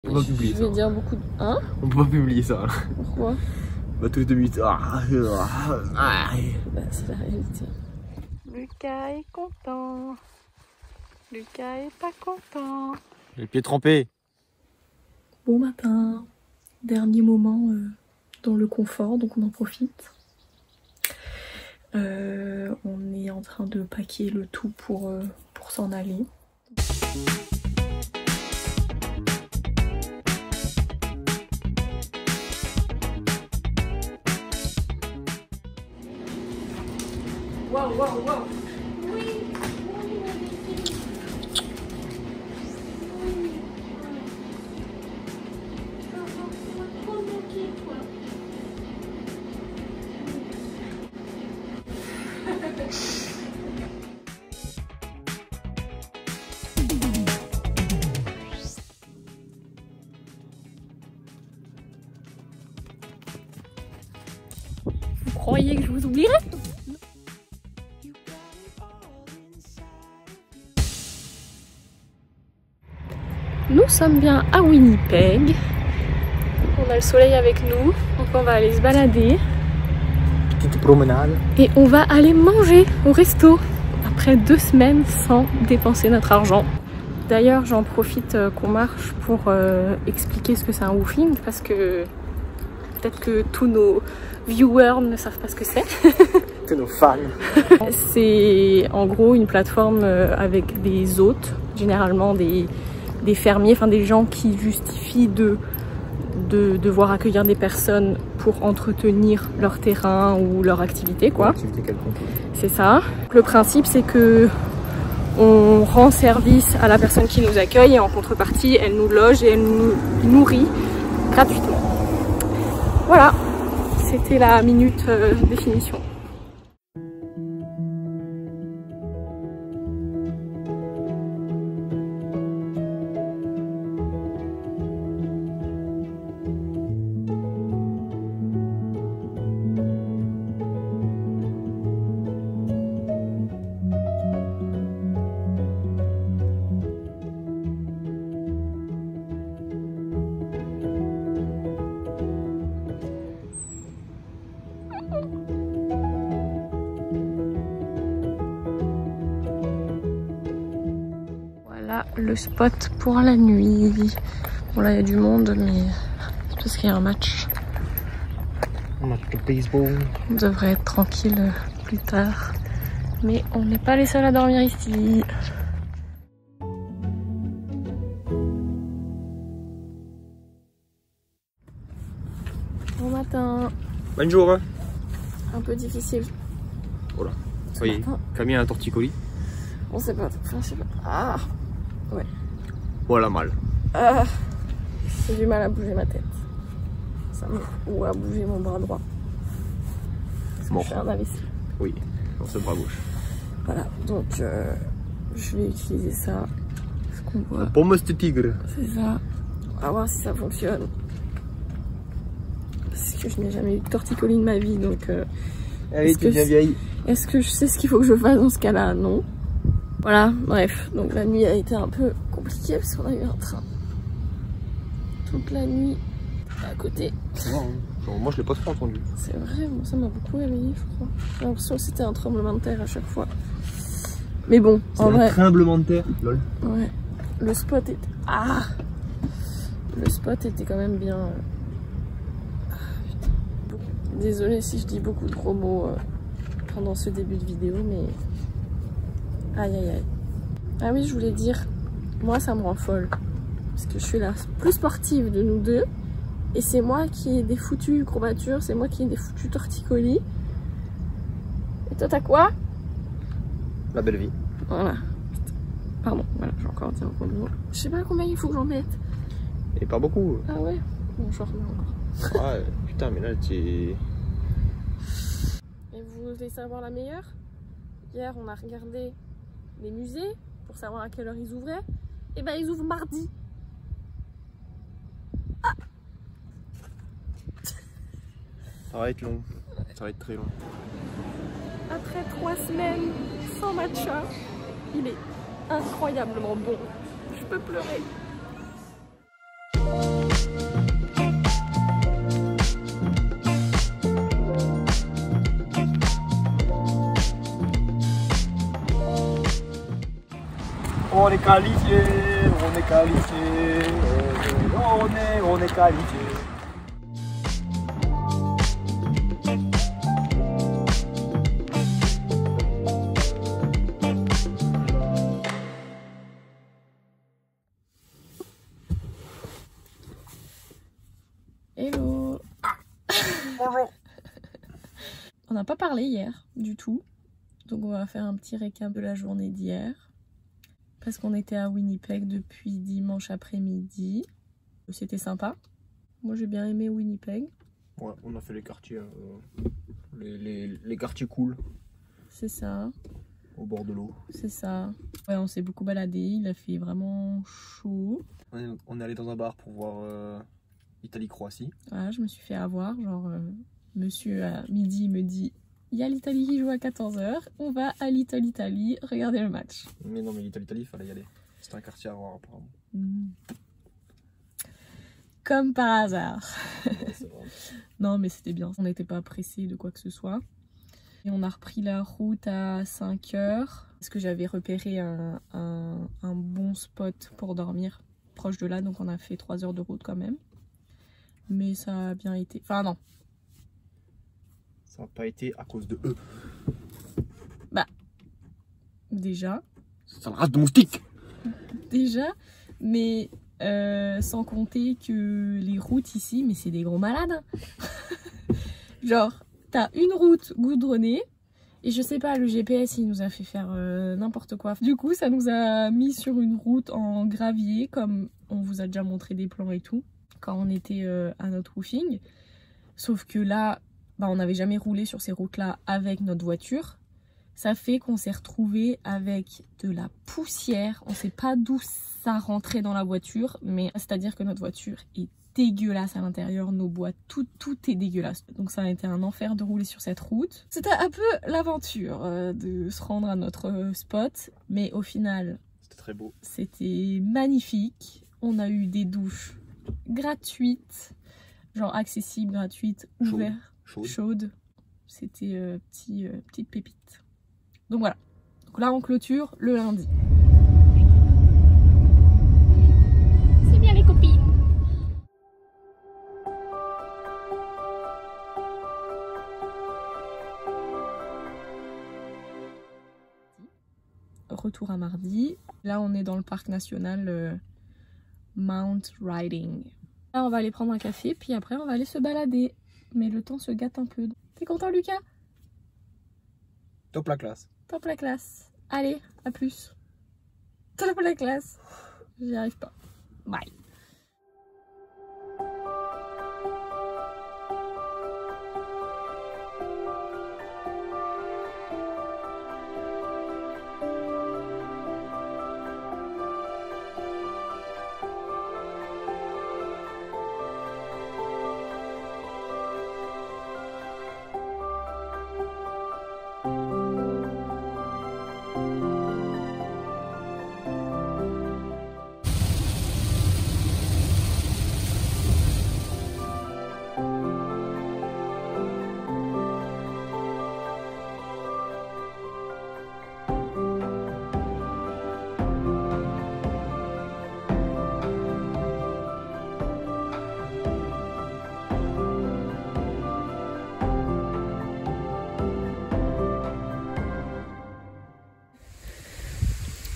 On peut pas publier ça. Je vais dire beaucoup de... Hein? On peut pas publier ça. Pourquoi? Bah tous les 2 minutes. Bah c'est la réalité. Lucas est content. Lucas est pas content. Les pieds trempés. Bon matin. Dernier moment dans le confort, donc on en profite. On est en train de packer le tout pour s'en aller. Waouh, waouh, waouh! Oui! Vous croyez que je vous oublierai? Nous sommes bien à Winnipeg. On a le soleil avec nous, donc on va aller se balader. Petite promenade. Et on va aller manger au resto après 2 semaines sans dépenser notre argent. D'ailleurs, j'en profite qu'on marche pour expliquer ce que c'est un woofing, parce que peut-être que tous nos viewers ne savent pas ce que c'est. Tous nos fans. C'est en gros une plateforme avec des hôtes, généralement des fermiers, enfin des gens qui justifient de devoir accueillir des personnes pour entretenir leur terrain ou leur activité, quoi. Activité quelconque. C'est ça. Le principe, c'est que on rend service à la personne qui nous accueille et en contrepartie, elle nous loge et elle nous nourrit gratuitement. Voilà, c'était la minute définition. Le spot pour la nuit. Bon là il y a du monde, mais parce qu'il y a un match. Un match de baseball. On devrait être tranquille plus tard. Mais on n'est pas les seuls à dormir ici. Bon matin. Bonjour. Un peu difficile. Voilà. Voyez, Camille a un torticolis. On sait pas. Enfin, je sais pas. Ah. Ouais. Voilà mal. J'ai du mal à bouger ma tête. Ou à bouger mon bras droit. Parce que je fais un AVC. Oui, dans ce bras gauche. Voilà, donc je vais utiliser ça. Ce qu'on voit. Pomme de tigre. C'est ça. On va voir si ça fonctionne. Parce que je n'ai jamais eu de torticolis de ma vie, donc. Allez, tu es bien vieille. Est-ce que je sais ce qu'il faut que je fasse dans ce cas-là? Non. Voilà, bref, donc la nuit a été un peu compliquée parce qu'on a eu un train toute la nuit à côté. Non, moi je l'ai pas trop entendu. C'est vrai, moi ça m'a beaucoup réveillée, je crois. J'ai l'impression que c'était un tremblement de terre à chaque fois. Mais bon, en vrai. Un tremblement de terre, lol. Ouais, le spot était. Ah! Le spot était quand même bien. Putain. Désolée si je dis beaucoup de gros mots pendant ce début de vidéo, mais. Aïe aïe aïe. Ah oui, je voulais dire, moi ça me rend folle. Parce que je suis la plus sportive de nous deux. Et c'est moi qui ai des foutues courbatures, c'est moi qui ai des foutus torticolis. Et toi t'as quoi? La belle vie. Voilà. Pardon, voilà, j'ai encore dit un gros mot. Je sais pas combien il faut que j'en mette. Et pas beaucoup. Ah ouais? Bon, je remets encore. Ouais, putain, mais là tu es... Et vous voulez savoir la meilleure? Hier on a regardé les musées pour savoir à quelle heure ils ouvraient. Et ben ils ouvrent mardi. Ah, ça va être long. Ça va être très long. Après 3 semaines sans matcha, il est incroyablement bon. Je peux pleurer. on est qualifié, on est qualifié, on est qualifié. Hello. Bonjour. On n'a pas parlé hier du tout, donc on va faire un petit récap de la journée d'hier. Parce qu'on était à Winnipeg depuis dimanche après-midi. C'était sympa. Moi j'ai bien aimé Winnipeg. Ouais, on a fait les quartiers, les quartiers cool. C'est ça. Au bord de l'eau. C'est ça. Ouais, on s'est beaucoup baladé, il a fait vraiment chaud. On est allé dans un bar pour voir Italie-Croatie. Voilà, je me suis fait avoir, genre monsieur à midi me dit il y a l'Italie qui joue à 14 h, on va à l'Italie, regardez le match. Mais non, mais l'Italie, il fallait y aller. C'était un quartier à voir apparemment. Comme par hasard. Ouais, c'est vrai. Non mais c'était bien, on n'était pas pressé de quoi que ce soit. Et on a repris la route à 5 h parce que j'avais repéré un bon spot pour dormir proche de là, donc on a fait 3 heures de route quand même. Mais ça a bien été, enfin non. Ça n'a pas été à cause de eux. Bah, déjà. C'est une race de moustiques. Déjà, mais sans compter que les routes ici, mais c'est des gros malades. Genre, t'as une route goudronnée et je sais pas, le GPS il nous a fait faire n'importe quoi. Du coup, ça nous a mis sur une route en gravier, comme on vous a déjà montré des plans et tout, quand on était à notre roofing. Sauf que là, bah, on n'avait jamais roulé sur ces routes-là avec notre voiture. Ça fait qu'on s'est retrouvé avec de la poussière. On sait pas d'où ça rentrait dans la voiture, mais c'est-à-dire que notre voiture est dégueulasse à l'intérieur, nos boîtes, tout est dégueulasse. Donc ça a été un enfer de rouler sur cette route. C'était un peu l'aventure de se rendre à notre spot, mais au final, c'était très beau. C'était magnifique. On a eu des douches gratuites, genre accessibles, gratuites, ouvertes, chaudes. C'était petite pépite. Donc voilà. Donc là on clôture le lundi. C'est bien les copines. Retour à mardi. Là on est dans le parc national Mount Riding. Là on va aller prendre un café puis après on va aller se balader. Mais le temps se gâte un peu. T'es content Lucas? Top la classe. Top la classe. Allez, à plus. Top la classe. J'y arrive pas. Bye.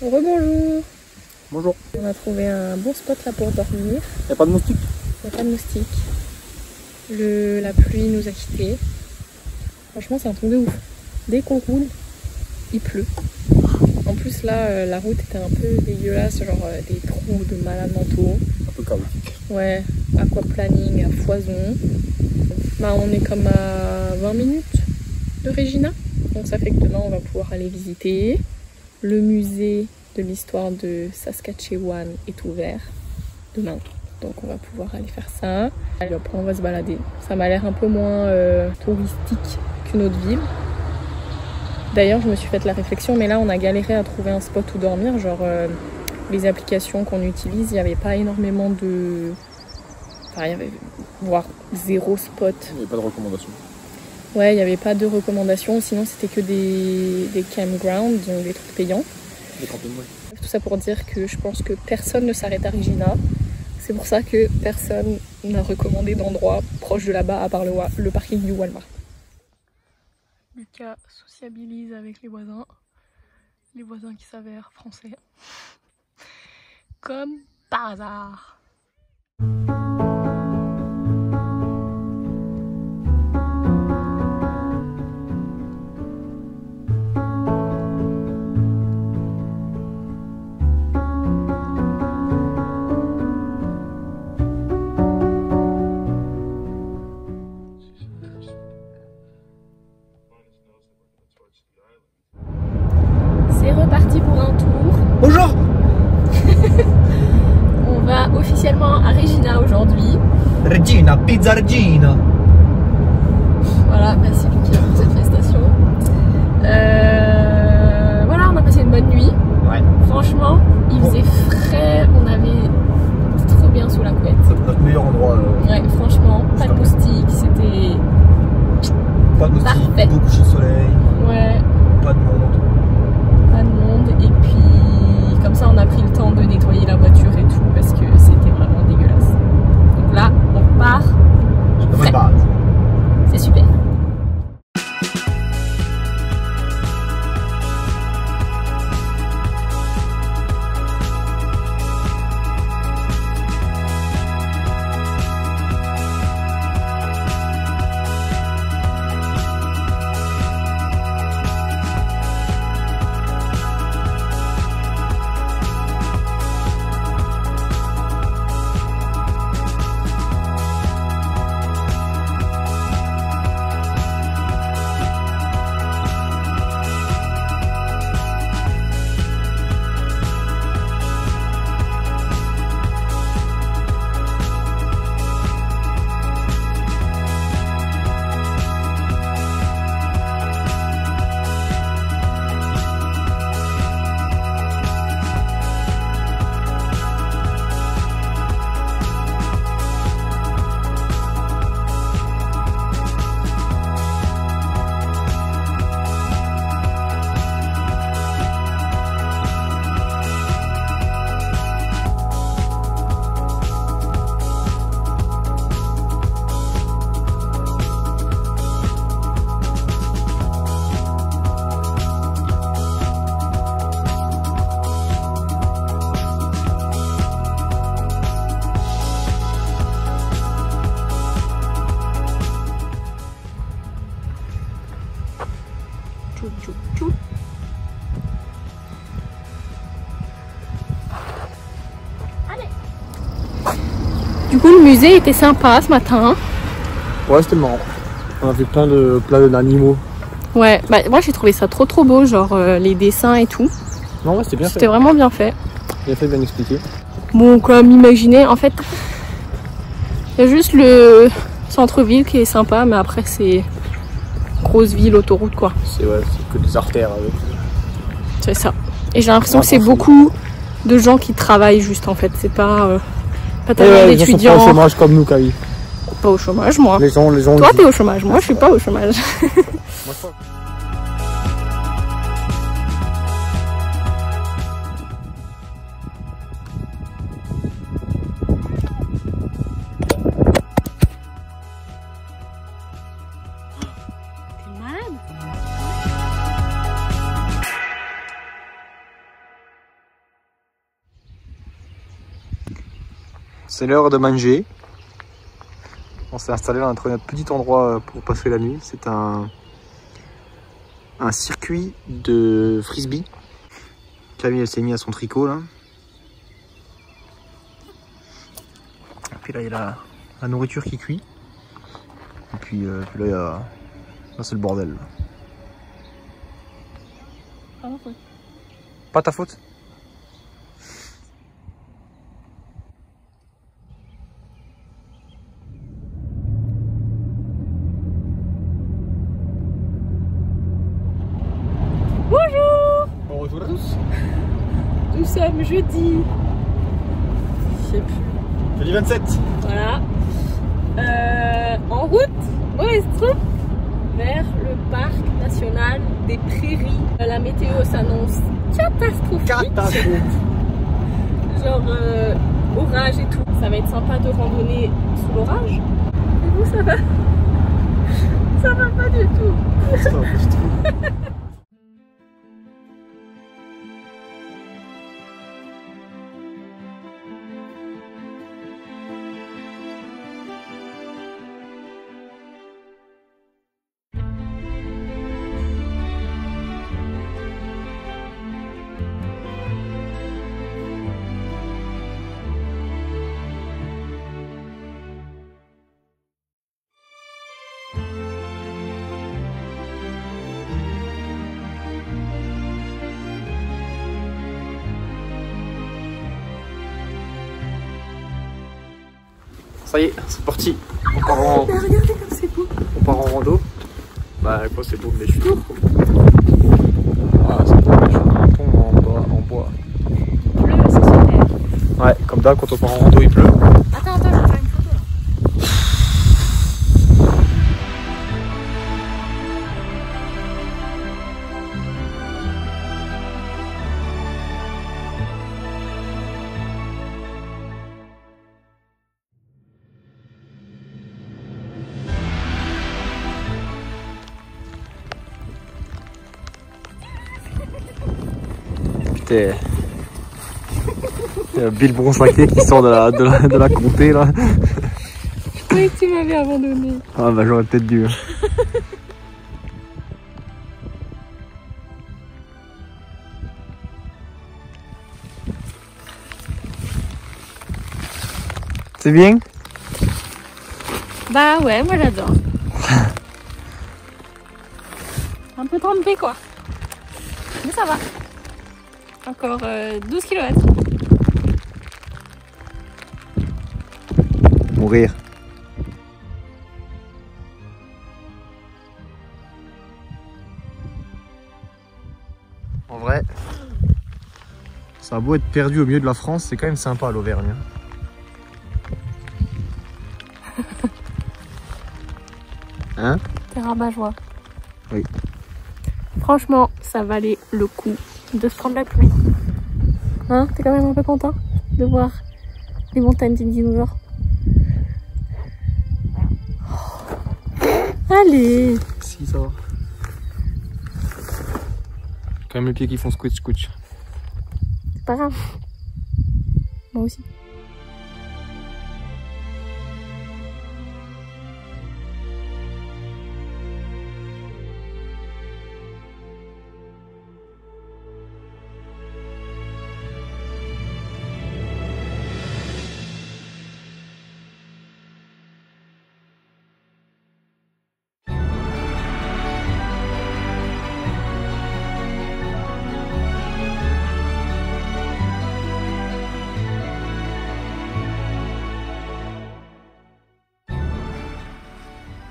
Rebonjour. Bonjour. On a trouvé un bon spot là pour dormir. Y'a pas de moustiques? Il n'y a pas de moustiques. La pluie nous a quittés. Franchement c'est un truc de ouf. Dès qu'on roule, il pleut. En plus là la route était un peu dégueulasse, genre des trous de malades mentaux. Un peu chaotique. Ouais, aquaplaning à foison. Bah, on est comme à 20 minutes de Regina. Donc ça fait que demain on va pouvoir aller visiter. Le musée de l'histoire de Saskatchewan est ouvert demain. Donc on va pouvoir aller faire ça. Et après on va se balader. Ça m'a l'air un peu moins touristique qu'une autre ville. D'ailleurs je me suis fait la réflexion, mais là on a galéré à trouver un spot où dormir. Genre les applications qu'on utilise, il n'y avait pas énormément de... Enfin il y avait voire zéro spot. Il n'y avait pas de recommandations. Ouais, il n'y avait pas de recommandations, sinon c'était que des campgrounds, donc des trucs payants. Des campings, ouais. Tout ça pour dire que je pense que personne ne s'arrête à Regina. C'est pour ça que personne n'a recommandé d'endroit proche de là-bas à part le parking du Walmart. Lucas sociabilise avec les voisins qui s'avèrent français. Comme par hasard. C'est reparti pour un tour. Bonjour. On va officiellement à Regina aujourd'hui. Regina, pizza Regina. Voilà, merci Lucas pour cette prestation. Voilà, on a passé une bonne nuit. Ouais. Franchement, il faisait frais, on avait trop bien sous la couette. C'est notre meilleur endroit. Ouais, franchement, pas de moustiques, c'était Pas de moustiques, parfait. beau coucher de soleil, Ouais, pas de monde. pas de monde. Et puis, comme ça, on a pris le temps de nettoyer la voiture et tout parce que c'était vraiment dégueulasse. Donc là, on repart. Je Frais. me bats. C'est super. Du coup, le musée était sympa ce matin. Ouais, c'était marrant. On a fait plein de plats d'animaux. Ouais, bah moi j'ai trouvé ça trop beau, genre les dessins et tout. Non, ouais, c'était bien fait. C'était vraiment bien fait. Bien fait, bien expliqué. Bon, comme imaginé, en fait, il y a juste le centre-ville qui est sympa, mais après c'est grosse ville, autoroute quoi. C'est que des artères avec. C'est ça. Et j'ai l'impression que c'est beaucoup de gens qui travaillent juste en fait. C'est pas tellement d'étudiants. Ils sont pas au chômage comme nous, Kavi. Pas au chômage, moi. Les gens Toi, t'es au chômage. Moi, je suis pas au chômage. T'es malade? C'est l'heure de manger. On s'est installé dans notre petit endroit pour passer la nuit. C'est un circuit de frisbee. Camille s'est mis à son tricot là. Et puis là il y a la nourriture qui cuit. Et puis là il y a... Là c'est le bordel. Pas ma faute. Pas ta faute? Bonjour! Bonjour à tous! Nous sommes jeudi. Je sais plus. Jeudi 27! Voilà. En route? Mauvaise troupe? vers le parc national des Prairies. La météo s'annonce catastrophique. Genre orage et tout. Ça va être sympa de randonner sous l'orage. Et vous, ça va? Ça va pas du tout. Ça va pas du tout. Ça y est, c'est parti. On part en... Regardez comme c'est beau. On part en rando. Bah quoi c'est beau, mais je suis lourd. Ah c'est beau, mais je suis un pont en bois. Il pleut, c'est super. Ouais, comme d'hab quand on part en rando il pleut. Attends, je vais faire une photo là. Putain. Il y a Bill Bronsaquet qui sort de la comté là. Je croyais que tu m'avais abandonné. Ah bah j'aurais peut-être dû. C'est bien? Bah ouais, moi j'adore. Un peu trempé quoi. Mais ça va. Encore 12 km. Mourir. En vrai, ça a beau être perdu au milieu de la France, c'est quand même sympa l'Auvergne. Hein? T'es rabat-joie. Oui. Franchement, ça valait le coup de se prendre la pluie. Hein? T'es quand même un peu content de voir les montagnes des dinosaures? Allez! Si, ça va. Quand même les pieds qui font squitch. C'est pas grave. Moi aussi.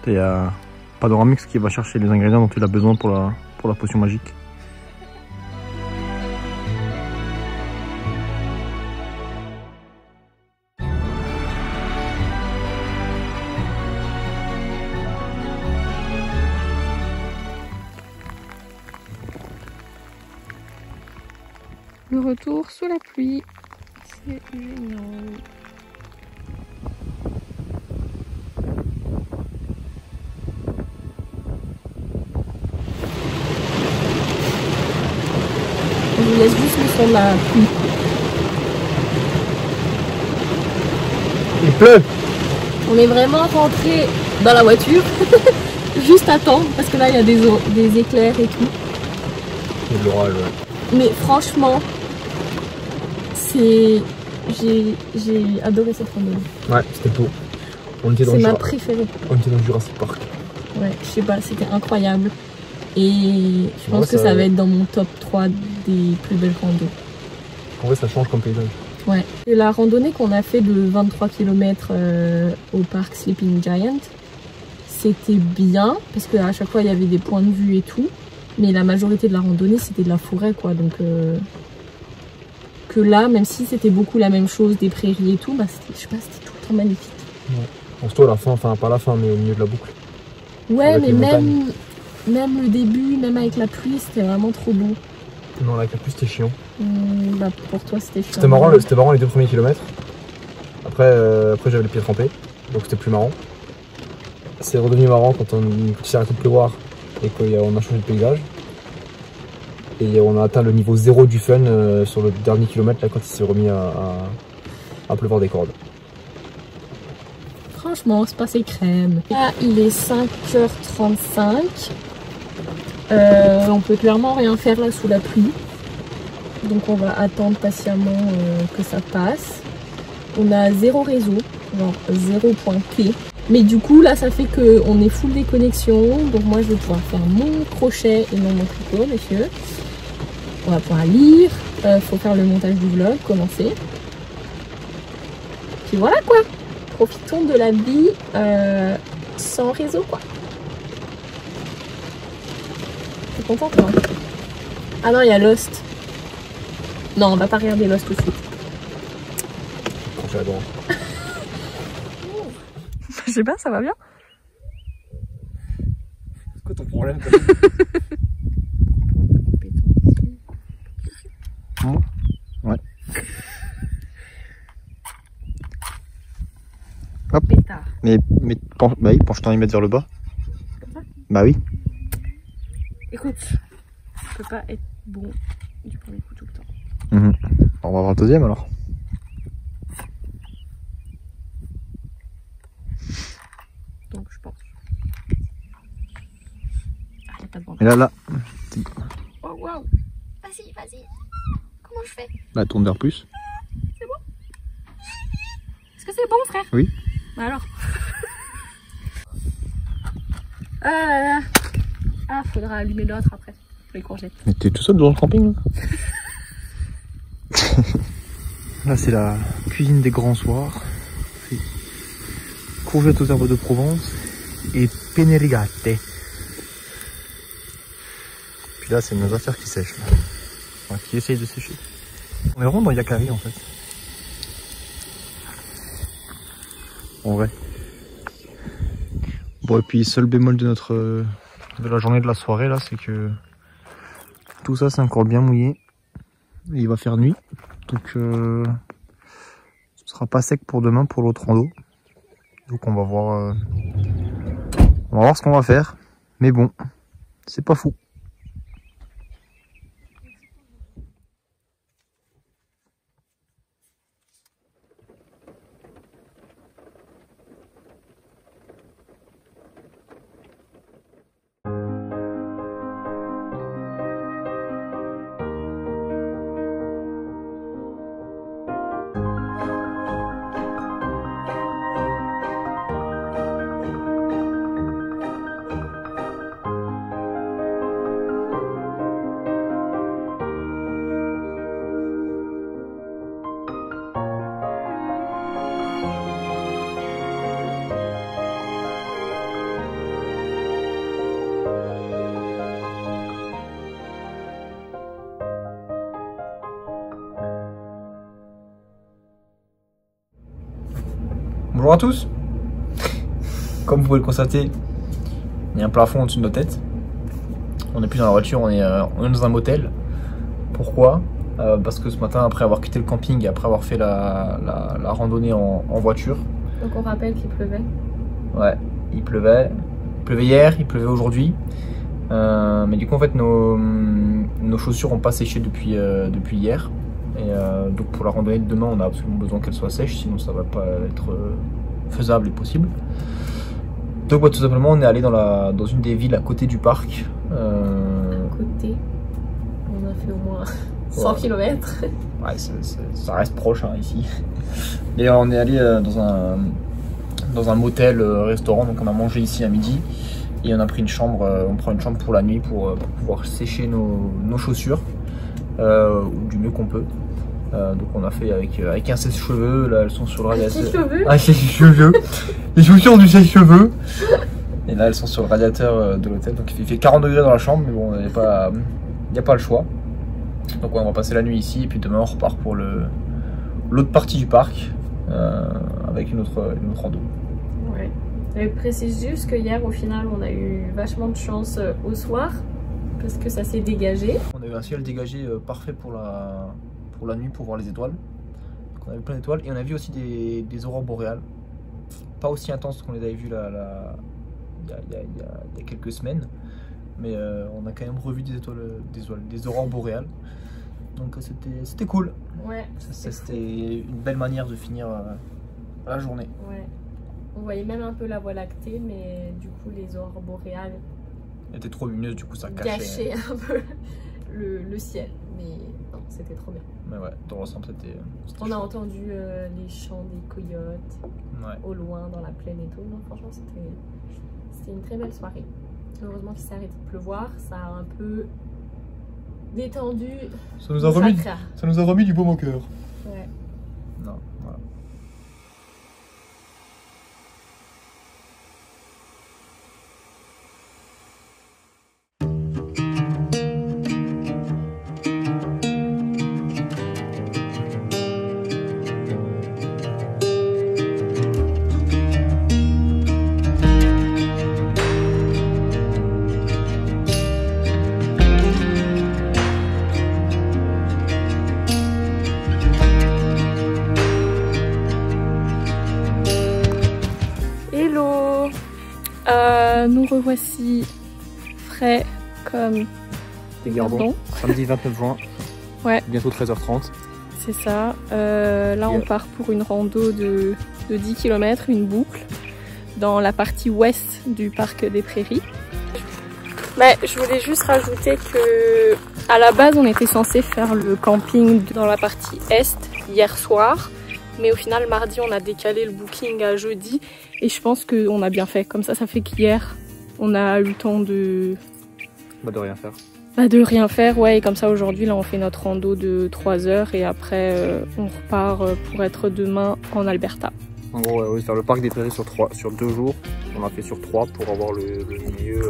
Il y a Panoramix qui va chercher les ingrédients dont il a besoin pour la potion magique. Le retour sous la pluie, c'est génial. Je vous laisse juste le son de la pluie. Il pleut! On est vraiment rentré dans la voiture, juste à temps, parce que là il y a des éclairs et tout. Il y a de l'orage, ouais. Mais franchement, j'ai adoré cette randonnée. Ouais, c'était beau. C'est ma préférée. On était dans Jurassic Park. Ouais, je sais pas, c'était incroyable. Et je pense que ça va être dans mon top 3 des plus belles randos. En vrai, ça change comme paysage. Ouais. Et la randonnée qu'on a fait de 23 km au parc Sleeping Giant, c'était bien, parce qu'à chaque fois il y avait des points de vue et tout. Mais la majorité de la randonnée, c'était de la forêt, quoi. Donc, que là, même si c'était beaucoup la même chose, des prairies et tout, bah, je sais pas, c'était tout le temps magnifique. Ouais. Surtout à la fin, enfin pas à la fin, mais au milieu de la boucle. Ouais, mais même le début, même avec la pluie, c'était vraiment trop beau. Non, avec la pluie, c'était chiant. Bah, pour toi, c'était chiant. C'était marrant les 2 premiers kilomètres. Après j'avais les pieds trempés, donc c'était plus marrant. C'est redevenu marrant quand il s'est arrêté de pleuvoir et qu'on a changé de paysage. Et on a atteint le niveau 0 du fun sur le dernier kilomètre là, quand il s'est remis à pleuvoir des cordes. Franchement, c'est passé crème. Là, il est 5h35. On peut clairement rien faire là sous la pluie. Donc on va attendre patiemment que ça passe. On a 0 réseau, genre 0.p. Mais du coup là ça fait qu'on est full déconnexion. Donc moi je vais pouvoir faire mon crochet et non mon tricot, messieurs. On va pouvoir lire. Faut faire le montage du vlog, commencer. Puis voilà quoi. Profitons de la vie sans réseau quoi. T'es contente toi? Ah non, il y a Lost. Non, on va pas regarder Lost tout de suite. J'adore. Je sais pas, ça va bien? C'est quoi ton problème? Ouais. Hop. Pétard. Mais bah oui, penche-toi y mettre vers le bas. Comme ça? Bah oui. Écoute, je peux pas être bon du premier coup tout le temps. On va voir le deuxième alors. Donc je pense. Ah, y a pas de bande. Et là. Oh waouh. Vas-y, vas-y. Comment je fais? Là, tourne vers plus. C'est bon? Est-ce que c'est bon, frère? Oui. Bah alors. Ah là là. Ah, faudra allumer l'autre après. Les courgettes. Mais t'es tout seul dans le camping là? Là c'est la cuisine des grands soirs. Courgettes aux herbes de Provence et penne rigate. Puis là c'est nos affaires qui sèchent. Là. Enfin, qui essayent de sécher. On est vraiment dans Yakari en fait. En vrai. Bon et puis seul bémol de la journée de la soirée là, c'est que tout ça c'est encore bien mouillé. Et il va faire nuit. Donc ce sera pas sec pour demain pour l'autre rando. Donc on va voir ce qu'on va faire. Mais bon, c'est pas fou. Bonjour à tous. Comme vous pouvez le constater, il y a un plafond au-dessus de nos têtes. On n'est plus dans la voiture, on est dans un motel. Pourquoi? Parce que ce matin, après avoir quitté le camping et après avoir fait la randonnée en voiture. Donc on rappelle qu'il pleuvait. Ouais, il pleuvait. Il pleuvait hier, il pleuvait aujourd'hui. Mais du coup en fait nos chaussures n'ont pas séché depuis hier. Et donc pour la randonnée de demain on a absolument besoin qu'elles soient sèches, sinon ça va pas être faisable et possible. Donc tout simplement on est allé dans une des villes à côté du parc. Côté, on a fait au moins 100 km. Ouais, ça reste proche hein, ici. Et on est allé dans un motel restaurant, donc on a mangé ici à midi. Et on a pris une chambre, on prend une chambre pour la nuit pour pouvoir sécher nos chaussures, ou du mieux qu'on peut. Donc on a fait avec un sèche-cheveux, là elles sont sur le radiateur. Un sèche-cheveux. Les chaussures du sèche-cheveux. Et là elles sont sur le radiateur de l'hôtel, donc il fait 40 degrés dans la chambre, mais bon, il n'y a pas le choix. Donc ouais, on va passer la nuit ici, et puis demain on repart pour l'autre partie du parc, avec une autre rando. Ouais. Je précise juste que hier, au final, on a eu vachement de chance au soir parce que ça s'est dégagé. On a eu un ciel dégagé parfait pour la nuit pour voir les étoiles. Donc on a vu plein d'étoiles et on a vu aussi des aurores boréales. Pas aussi intenses qu'on les avait vues il y a quelques semaines, mais on a quand même revu des aurores boréales. Donc c'était cool. Ouais. C'était une belle manière de finir la journée. Ouais. On voyait même un peu la Voie lactée, mais du coup les aurores boréales était trop lumineuse, du coup ça gâchait un peu le ciel. Mais non, c'était trop bien. Mais ouais, dans l'ensemble c'était on a entendu les chants des coyotes au loin dans la plaine et tout. Donc franchement c'était une très belle soirée. Heureusement qu'il s'est arrêté de pleuvoir, ça a un peu détendu. Ça nous a remis du baume au cœur. Ouais. Non, voilà. Hello, nous revoici frais comme des gardons. Samedi 29 juin, ouais. Bientôt 13h30. C'est ça, là on part pour une rando de 10 km, une boucle, dans la partie ouest du parc des Prairies. Mais je voulais juste rajouter que à la base on était censé faire le camping dans la partie est hier soir. Mais au final, mardi, on a décalé le booking à jeudi. Et je pense qu'on a bien fait. Comme ça fait qu'hier, on a eu le temps de... de rien faire. De rien faire, ouais. Et comme ça, aujourd'hui, là, on fait notre rando de 3 heures. Et après, on repart pour être demain en Alberta. En gros, ouais, faire le parc des Prairies sur 2 jours. On a fait sur 3 pour avoir le milieu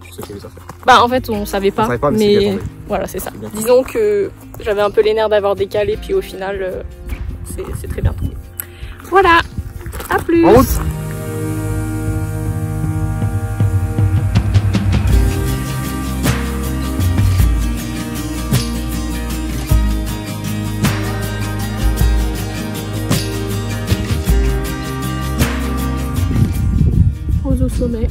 pour ce qu'il y avait à faire. En fait, on savait pas. Mais voilà, c'est ça. Disons que j'avais un peu les nerfs d'avoir décalé. Puis au final... c'est très bien tombé. Voilà, à plus. En route. Pause au sommet.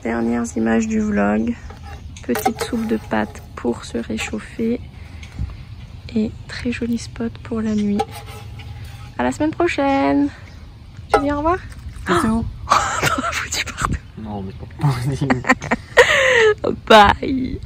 Dernières images du vlog, petite soupe de pâtes pour se réchauffer et très joli spot pour la nuit. À la semaine prochaine. Tu dis au revoir? C'est où? T'en as foutu partout. Non mais pas. Bye.